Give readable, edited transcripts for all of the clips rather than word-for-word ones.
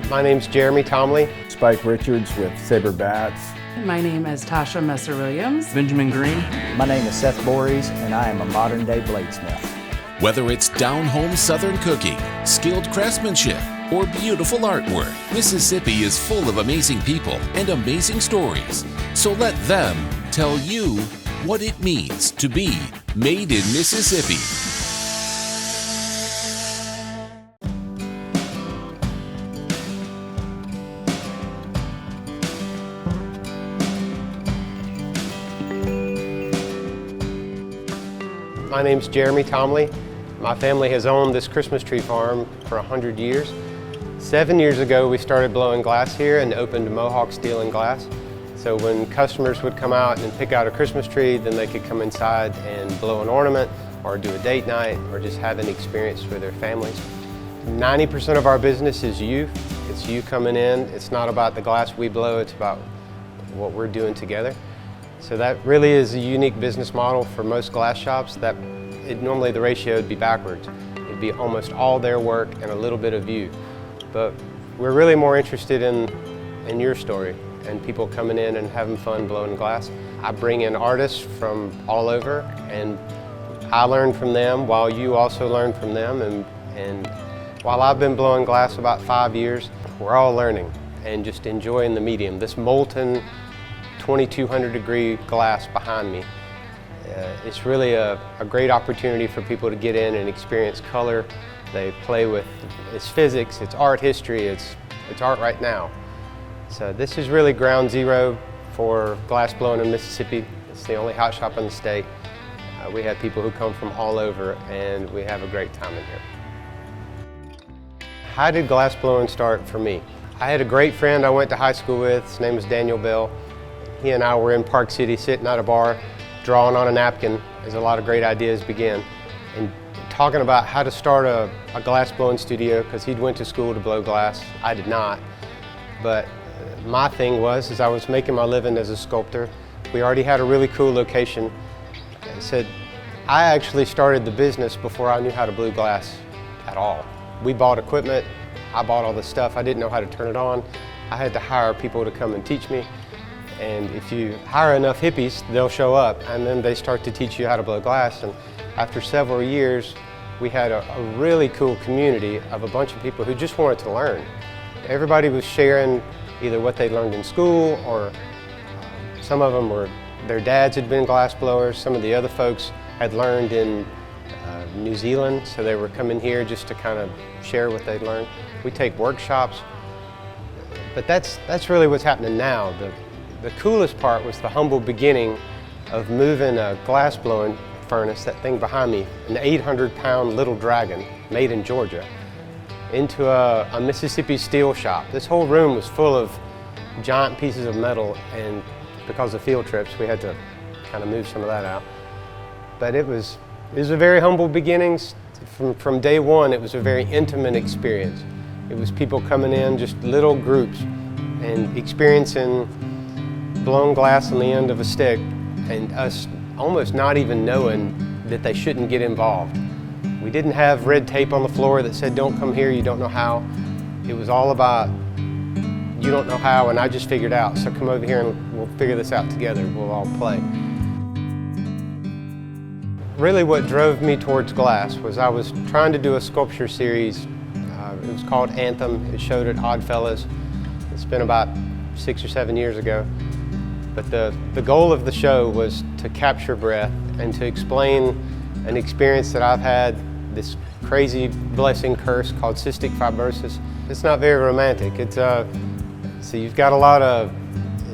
My name's Jeremy Tomley. Spike Richards with Saber Bats. My name is Tasha Messer-Williams. Benjamin Green. My name is Seth Bories, and I am a modern-day bladesmith. Whether it's down-home Southern cooking, skilled craftsmanship, or beautiful artwork, Mississippi is full of amazing people and amazing stories. So let them tell you what it means to be made in Mississippi. My name's Jeremy Tomley. My family has owned this Christmas tree farm for 100 years. 7 years ago, we started blowing glass here and opened Mohawk Steel and Glass. So when customers would come out and pick out a Christmas tree, then they could come inside and blow an ornament or do a date night or just have an experience with their families. 90% of our business is you. It's you coming in. It's not about the glass we blow, it's about what we're doing together. So that really is a unique business model for most glass shops. Normally the ratio would be backwards. It'd be almost all their work and a little bit of you. But we're really more interested in your story and people coming in and having fun blowing glass. I bring in artists from all over, and I learn from them while you also learn from them. And while I've been blowing glass about 5 years, we're all learning and just enjoying the medium. This molten 2200 degree glass behind me. It's really a great opportunity for people to get in and experience color. They play with, it's physics, it's art history, it's art right now. So this is really ground zero for glass blowing in Mississippi. It's the only hot shop in the state. We have people who come from all over, and we have a great time in here. How did glass blowing start for me? I had a great friend I went to high school with. His name was Daniel Bell. He and I were in Park City sitting at a bar, drawing on a napkin as a lot of great ideas began, and talking about how to start a glass blowing studio, because he'd went to school to blow glass. I did not. But my thing was I was making my living as a sculptor. We already had a really cool location. I said, I actually started the business before I knew how to blow glass at all. We bought equipment, I bought all the stuff, I didn't know how to turn it on. I had to hire people to come and teach me. And if you hire enough hippies, they'll show up, and then they start to teach you how to blow glass. And after several years, we had a really cool community of a bunch of people who just wanted to learn. Everybody was sharing either what they learned in school, or some of them were, their dads had been glass blowers. Some of the other folks had learned in New Zealand, so they were coming here just to kind of share what they'd learned. We take workshops, but that's really what's happening now. The coolest part was the humble beginning of moving a glass blowing furnace, that thing behind me, an 800-pound little dragon made in Georgia, into a Mississippi steel shop. This whole room was full of giant pieces of metal, and because of field trips we had to kind of move some of that out. But it was a very humble beginnings. From day one it was a very intimate experience. It was people coming in, just little groups, and experiencing blown glass on the end of a stick, and us almost not even knowing that they shouldn't get involved. We didn't have red tape on the floor that said, don't come here, you don't know how. It was all about, you don't know how, and I just figured out, so come over here and we'll figure this out together, we'll all play. Really what drove me towards glass was I was trying to do a sculpture series. It was called Anthem. It showed at Oddfellows. It's been about 6 or 7 years ago. But the goal of the show was to capture breath and to explain an experience that I've had, this crazy blessing curse called cystic fibrosis. It's not very romantic. It's so you've got a lot of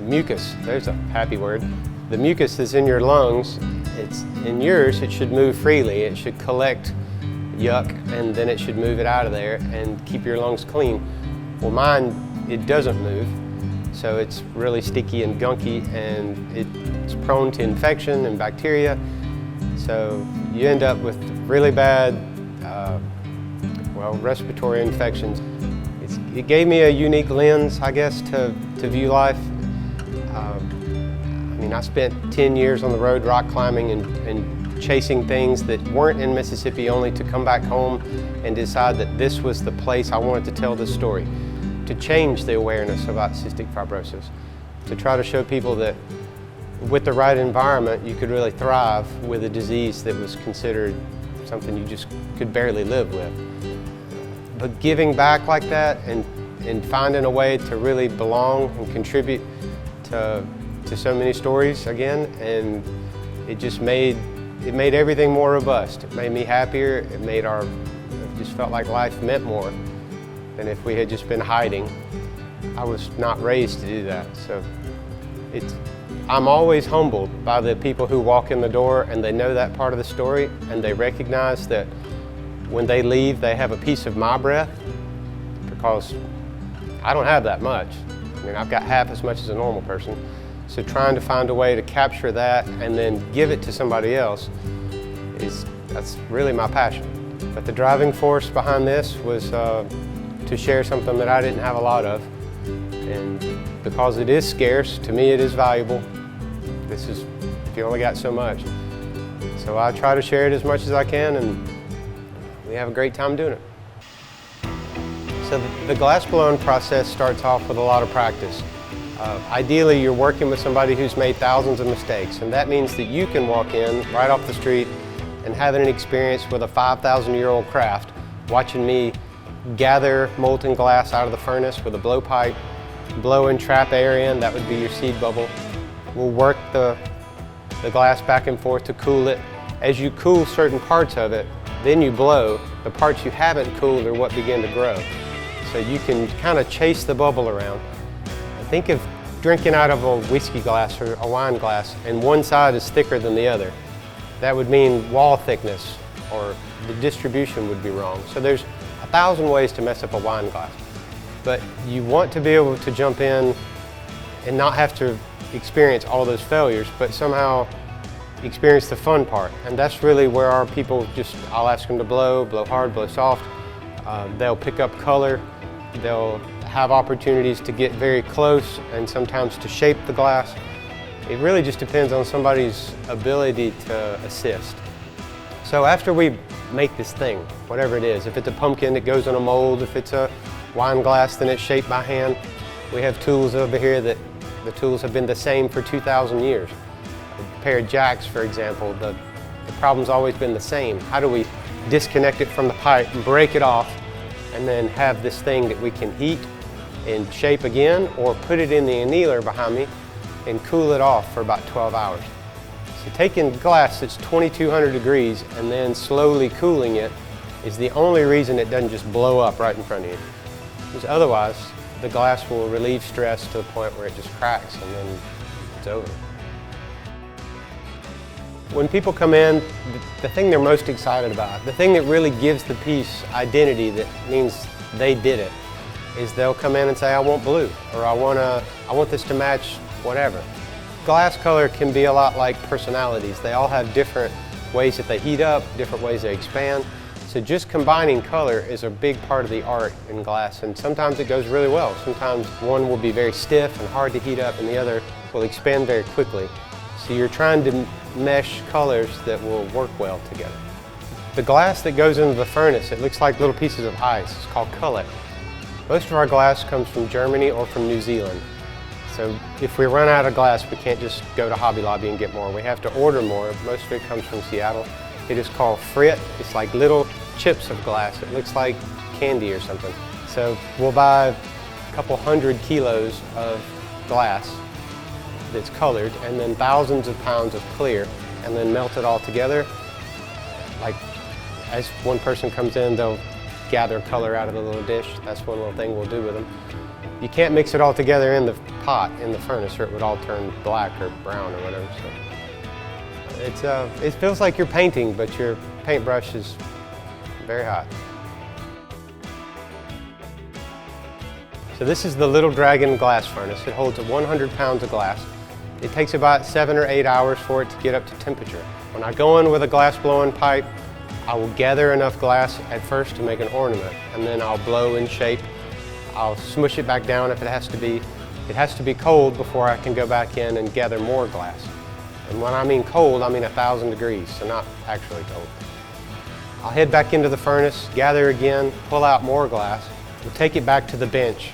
mucus. There's a happy word. The mucus is in your lungs. It's in yours. It should move freely. It should collect yuck, and then it should move it out of there and keep your lungs clean. Well, mine, it doesn't move. So it's really sticky and gunky, and it's prone to infection and bacteria. So you end up with really bad, respiratory infections. It gave me a unique lens, I guess, to view life. I spent 10 years on the road rock climbing and chasing things that weren't in Mississippi, only to come back home and decide that this was the place I wanted to tell this story. to change the awareness about cystic fibrosis, to try to show people that with the right environment, you could really thrive with a disease that was considered something you just could barely live with. But giving back like that and finding a way to really belong and contribute to so many stories again, and it just made everything more robust. It made me happier. It just felt like life meant more than if we had just been hiding. I was not raised to do that, so I'm always humbled by the people who walk in the door and they know that part of the story and they recognize that when they leave they have a piece of my breath, because I don't have that much. I mean, I've got half as much as a normal person. So trying to find a way to capture that and then give it to somebody else, that's really my passion. But the driving force behind this was to share something that I didn't have a lot of. And because it is scarce, to me it is valuable. If you only got so much. So I try to share it as much as I can, and we have a great time doing it. So the glass blowing process starts off with a lot of practice. Ideally, you're working with somebody who's made thousands of mistakes, and that means that you can walk in right off the street and having an experience with a 5,000-year-old craft, watching me gather molten glass out of the furnace with a blowpipe, blow and trap air in, that would be your seed bubble. We'll work the glass back and forth to cool it. As you cool certain parts of it, then you blow. The parts you haven't cooled are what begin to grow. So you can kind of chase the bubble around. Think of drinking out of a whiskey glass or a wine glass, and one side is thicker than the other. That would mean wall thickness, or the distribution would be wrong. So there's 1,000 ways to mess up a wine glass. But you want to be able to jump in and not have to experience all those failures, but somehow experience the fun part. And that's really where our people I'll ask them to blow hard, blow soft. They'll pick up color. They'll have opportunities to get very close and sometimes to shape the glass. It really just depends on somebody's ability to assist. So after we make this thing, whatever it is, if it's a pumpkin, it goes in a mold. If it's a wine glass, then it's shaped by hand. We have tools over here that the tools have been the same for 2,000 years. A pair of jacks, for example, the problem's always been the same. How do we disconnect it from the pipe and break it off and then have this thing that we can heat and shape again, or put it in the annealer behind me and cool it off for about 12 hours. So taking glass that's 2,200 degrees and then slowly cooling it is the only reason it doesn't just blow up right in front of you. Because otherwise, the glass will relieve stress to the point where it just cracks and then it's over. When people come in, the thing they're most excited about, the thing that really gives the piece identity that means they did it, is they'll come in and say, I want blue, or I want this to match whatever. Glass color can be a lot like personalities. They all have different ways that they heat up, different ways they expand. So just combining color is a big part of the art in glass, and sometimes it goes really well. Sometimes one will be very stiff and hard to heat up, and the other will expand very quickly. So you're trying to mesh colors that will work well together. The glass that goes into the furnace, it looks like little pieces of ice. It's called cullet. Most of our glass comes from Germany or from New Zealand. So if we run out of glass, we can't just go to Hobby Lobby and get more. We have to order more. Most of it comes from Seattle. It is called frit. It's like little chips of glass. It looks like candy or something. So we'll buy a couple 100 kilos of glass that's colored, and then thousands of pounds of clear, and then melt it all together. Like, as one person comes in, they'll gather color out of the little dish. That's one little thing we'll do with them. You can't mix it all together in the pot, in the furnace, or it would all turn black or brown or whatever. So it feels like you're painting, but your paintbrush is very hot. So this is the Little Dragon glass furnace. It holds 100 pounds of glass. It takes about 7 or 8 hours for it to get up to temperature. When I go in with a glass blowing pipe, I will gather enough glass at first to make an ornament, and then I'll blow and shape. I'll smush it back down if it has to be. It has to be cold before I can go back in and gather more glass. And when I mean cold, I mean 1,000 degrees, so not actually cold. I'll head back into the furnace, gather again, pull out more glass. We'll take it back to the bench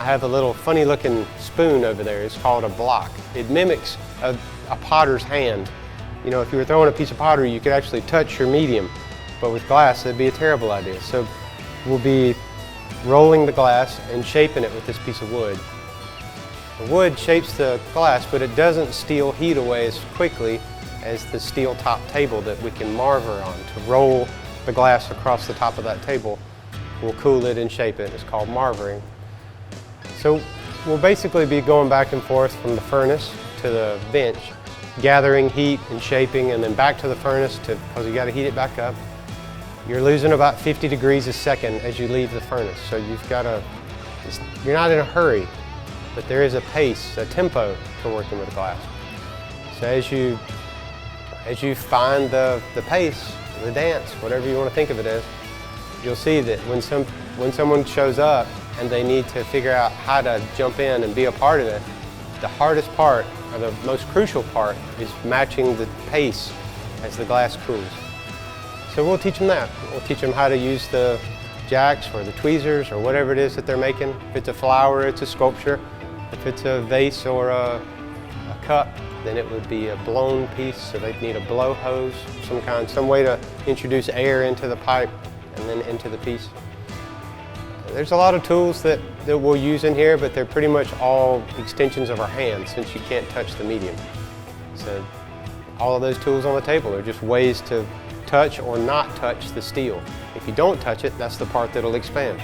I have a little funny looking spoon over there. It's called a block. It mimics a potter's hand. You know, if you were throwing a piece of pottery, you could actually touch your medium, but with glass, that'd be a terrible idea. So we'll be rolling the glass and shaping it with this piece of wood. The wood shapes the glass, but it doesn't steal heat away as quickly as the steel top table that we can marver on. To roll the glass across the top of that table, we'll cool it and shape it. It's called marvering. So we'll basically be going back and forth from the furnace to the bench, gathering heat and shaping, and then back to the furnace because you got to heat it back up. You're losing about 50 degrees a second as you leave the furnace, so you're not in a hurry, but there is a pace, a tempo to working with glass. So as you find the pace, the dance, whatever you want to think of it as, you'll see that when someone shows up and they need to figure out how to jump in and be a part of it, the hardest part, or the most crucial part, is matching the pace as the glass cools. So we'll teach them that. We'll teach them how to use the jacks or the tweezers or whatever it is that they're making. If it's a flower, it's a sculpture. If it's a vase or a cup, then it would be a blown piece, so they'd need a blow hose of some kind, some way to introduce air into the pipe and then into the piece. There's a lot of tools that we'll use in here, but they're pretty much all extensions of our hands since you can't touch the medium. So all of those tools on the table are just ways to touch or not touch the steel. If you don't touch it, that's the part that'll expand.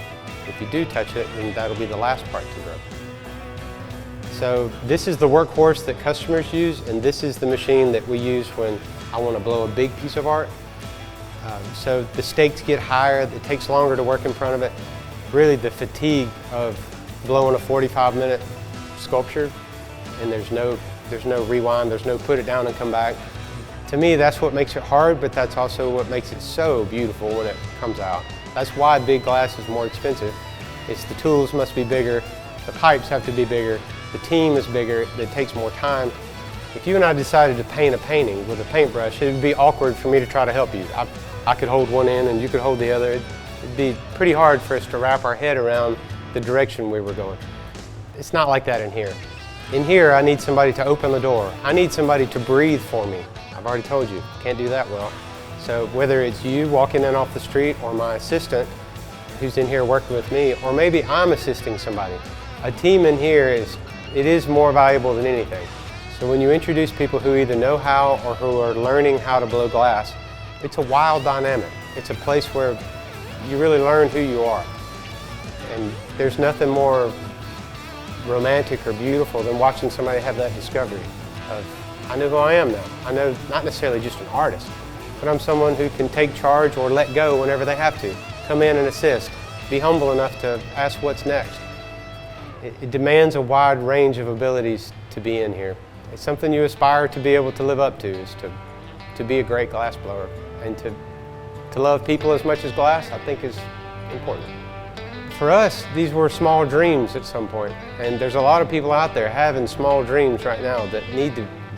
If you do touch it, then that'll be the last part to grow. So this is the workhorse that customers use, and this is the machine that we use when I want to blow a big piece of art. So the stakes get higher, it takes longer to work in front of it. Really the fatigue of blowing a 45-minute sculpture, and there's no rewind, there's no put it down and come back. To me, that's what makes it hard, but that's also what makes it so beautiful when it comes out. That's why big glass is more expensive. It's the tools must be bigger, the pipes have to be bigger, the team is bigger, it takes more time. If you and I decided to paint a painting with a paintbrush, it would be awkward for me to try to help you. I could hold one end and you could hold the other. It'd be pretty hard for us to wrap our head around the direction we were going. It's not like that in here. In here, I need somebody to open the door. I need somebody to breathe for me. I've already told you, can't do that well. So whether it's you walking in off the street or my assistant who's in here working with me, or maybe I'm assisting somebody, a team in here is more valuable than anything. So when you introduce people who either know how or who are learning how to blow glass, it's a wild dynamic. It's a place where you really learn who you are. And there's nothing more romantic or beautiful than watching somebody have that discovery of, I know who I am now. I know not necessarily just an artist, but I'm someone who can take charge or let go whenever they have to. Come in and assist. Be humble enough to ask what's next. It demands a wide range of abilities to be in here. It's something you aspire to be able to live up to, is to be a great glass blower. And to love people as much as glass, I think is important. For us, these were small dreams at some point, and there's a lot of people out there having small dreams right now that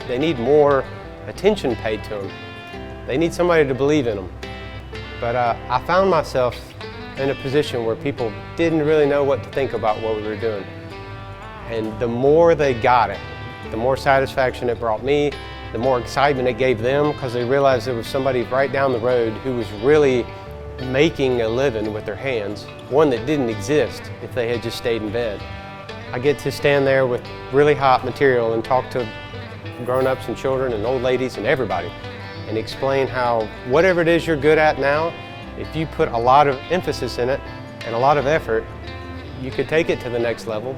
they need more attention paid to them. They need somebody to believe in them. But I found myself in a position where people didn't really know what to think about what we were doing. And the more they got it, the more satisfaction it brought me, the more excitement it gave them, because they realized there was somebody right down the road who was really making a living with their hands, one that didn't exist if they had just stayed in bed. I get to stand there with really hot material and talk to grown-ups and children and old ladies and everybody and explain how whatever it is you're good at now, if you put a lot of emphasis in it and a lot of effort, you could take it to the next level.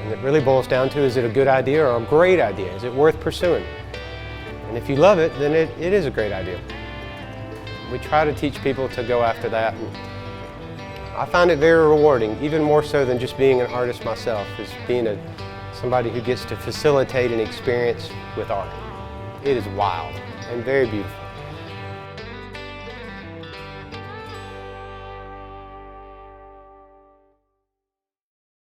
And it really boils down to, is it a good idea or a great idea? Is it worth pursuing? And if you love it, then it is a great idea. We try to teach people to go after that. And I find it very rewarding, even more so than just being an artist myself, is being somebody who gets to facilitate an experience with art. It is wild and very beautiful.